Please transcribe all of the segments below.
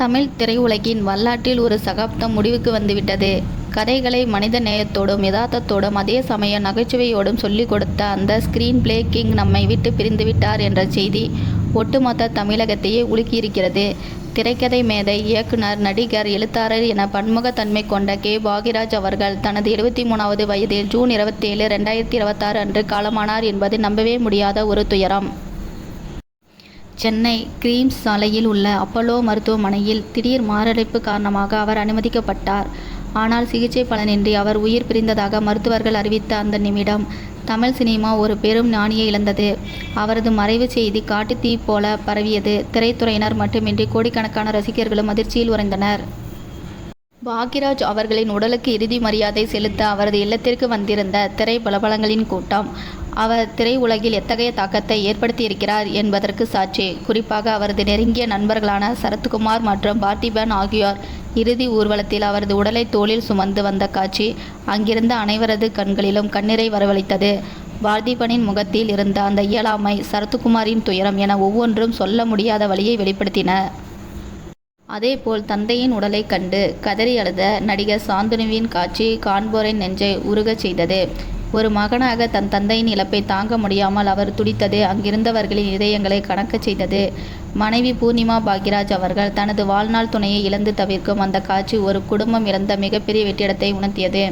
தமிழ் திரையுலகின் வரலாற்றில் ஒரு சகாப்தம் முடிவுக்கு வந்துவிட்டது. கதைகளை மனித நேயத்தோடும் யதார்த்தத்தோடும் அதே சமயம் நகைச்சுவையோடும் சொல்லிக் கொடுத்த அந்த ஸ்கிரீன் பிளே கிங் நம்மை விட்டு பிரிந்துவிட்டார் என்ற செய்தி ஒட்டுமொத்த தமிழகத்தையே உலுக்கியிருக்கிறது. திரைக்கதை மேதை, இயக்குனர், நடிகர், எழுத்தாளர் என பன்முகத்தன்மை கொண்ட கே. பாக்யராஜ் அவர்கள் தனது 73வது வயதில் ஜூன் 27, 2026 அன்று காலமானார் என்பது நம்பவே முடியாத ஒரு துயரம். சென்னை கிரீம்ஸ் சாலையில் உள்ள அப்பல்லோ மருத்துவமனையில் திடீர் மாரடைப்பு காரணமாக அவர் அனுமதிக்கப்பட்டார். ஆனால் சிகிச்சை பலனின்றி அவர் உயிர் பிரிந்ததாக மருத்துவர்கள் அறிவித்த அந்த நிமிடம் தமிழ் சினிமா ஒரு பெரும் ஞானியை இழந்தது. அவரது மறைவு செய்தி காட்டுத்தீ போல பரவியது. திரைத்துறையினர் மட்டுமின்றி கோடிக்கணக்கான ரசிகர்களும் அதிர்ச்சியில் உறைந்தனர். பாக்யராஜ் அவர்களின் உடலுக்கு இறுதி மரியாதை செலுத்த அவரது இல்லத்திற்கு வந்திருந்த திரை பிரபலங்களின் கூட்டம் அவர் திரையுலகில் எத்தகைய தாக்கத்தை ஏற்படுத்தியிருக்கிறார் என்பதற்கு சாட்சி. குறிப்பாக அவரது நெருங்கிய நண்பர்களான சரத்குமார் மற்றும் பார்த்திபன் ஆகியோர் இறுதி ஊர்வலத்தில் அவரது உடலை தோளில் சுமந்து வந்த காட்சி அங்கிருந்த அனைவரது கண்களிலும் கண்ணீரை வரவழைத்தது. பார்த்திபனின் முகத்தில் இருந்த அந்த இயலாமை, சரத்குமாரின் துயரம் என ஒவ்வொன்றும் சொல்ல முடியாத வலியை வெளிப்படுத்தின. அதேபோல் தந்தையின் உடலை கண்டு கதறி அழுத நடிகர் சாந்தனுவின் காட்சி காண்போரின் நெஞ்சை உருகச் செய்தது. ஒரு மகனாக தன் தந்தையின் இழப்பை தாங்க முடியாமல் அவர் துடித்தது அங்கிருந்தவர்களின் இதயங்களை கனக்கச் செய்தது. மனைவி பூர்ணிமா பாக்யராஜ் அவர்கள் தனது வாழ்நாள் துணையை இழந்து தவிர்க்கும் அந்த காட்சி ஒரு குடும்பம் இழந்த மிகப்பெரிய வெற்றிடத்தை உணர்த்தியது.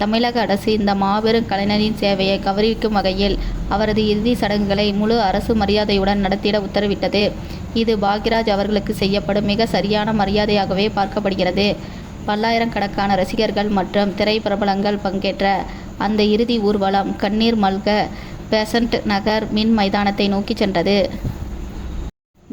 தமிழக அரசு இந்த மாபெரும் கலைஞரின் சேவையை கௌரவிக்கும் வகையில் அவரது இறுதி சடங்குகளை முழு அரசு மரியாதையுடன் நடத்திட உத்தரவிட்டது. இது பாக்யராஜ் அவர்களுக்கு செய்யப்படும் மிக சரியான மரியாதையாகவே பார்க்கப்படுகிறது. பல்லாயிரக்கணக்கான ரசிகர்கள் மற்றும் திரை பிரபலங்கள் பங்கேற்ற அந்த இறுதி ஊர்வலம் கண்ணீர் மல்க பெசன்ட் நகர் மின் மைதானத்தை நோக்கி சென்றது.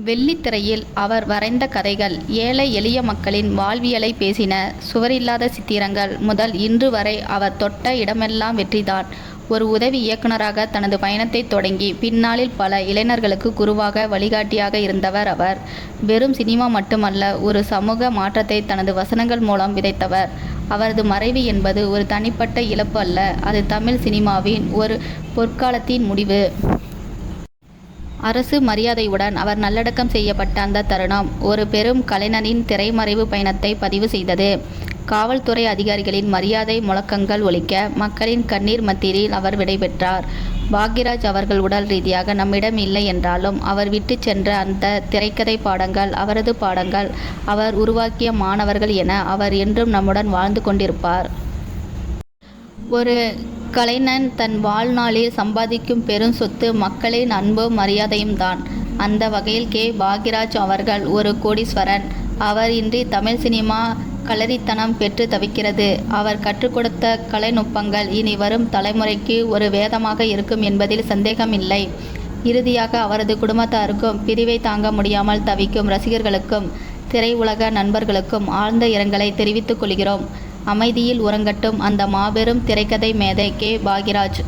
வெள்ளித்திரையில் அவர் வரைந்த கதைகள் ஏழை எளிய மக்களின் வாழ்வியலை பேசின. சுவரில்லாத சித்திரங்கள் முதல் இன்று வரை அவர் தொட்ட இடமெல்லாம் வெற்றிதான். ஒரு உதவி இயக்குனராக தனது பயணத்தை தொடங்கி பின்னாளில் பல இளைஞர்களுக்கு குருவாக வழிகாட்டியாக இருந்தவர் அவர். வெறும் சினிமா மட்டுமல்ல, ஒரு சமூக மாற்றத்தை தனது வசனங்கள் மூலம் விதைத்தவர். அவரது மறைவு என்பது ஒரு தனிப்பட்ட இழப்பு அல்ல, அது தமிழ் சினிமாவின் ஒரு பொற்காலத்தின் முடிவு. அரசு மரியாதையுடன் அவர் நல்லடக்கம் செய்யப்பட்ட அந்த தருணம் ஒரு பெரும் கலைஞனின் திரைமறைவு பயணத்தை பதிவு செய்தது. காவல்துறை அதிகாரிகளின் மரியாதை முழக்கங்கள் ஒலிக்க மக்களின் கண்ணீர் மத்தியில் அவர் விடைபெற்றார். பாக்யராஜ் அவர்கள் உடல் ரீதியாக நம்மிடம் இல்லை என்றாலும் அவர் விட்டு சென்ற அந்த திரைக்கதை பாடங்கள், அவரது பாடங்கள், அவர் உருவாக்கிய மாணவர்கள் என அவர் என்றும் நம்முடன் வாழ்ந்து கொண்டிருப்பார். ஒரு கலைஞன் தன் வாழ்நாளில் சம்பாதிக்கும் பெரும் சொத்து மக்களின் அன்பும் மரியாதையும் தான். அந்த வகையில் கே. பாக்யராஜ் அவர்கள் ஒரு கோடீஸ்வரன். அவர் இன்றி தமிழ் சினிமா களரித்தனம் பெற்று தவிக்கிறது. அவர் கற்றுக் கொடுத்த கலைநுட்பங்கள் இனி வரும் தலைமுறைக்கு ஒரு வேதமாக இருக்கும் என்பதில் சந்தேகமில்லை. இறுதியாக அவரது குடும்பத்தாருக்கும், பிரிவை தாங்க முடியாமல் தவிக்கும் ரசிகர்களுக்கும், திரையுலக நண்பர்களுக்கும் ஆழ்ந்த இரங்கலை தெரிவித்துக் கொள்கிறோம். அமைதியில் உறங்கட்டும் அந்த மாபெரும் திரைக்கதை மேதை கே. பாக்யராஜ்.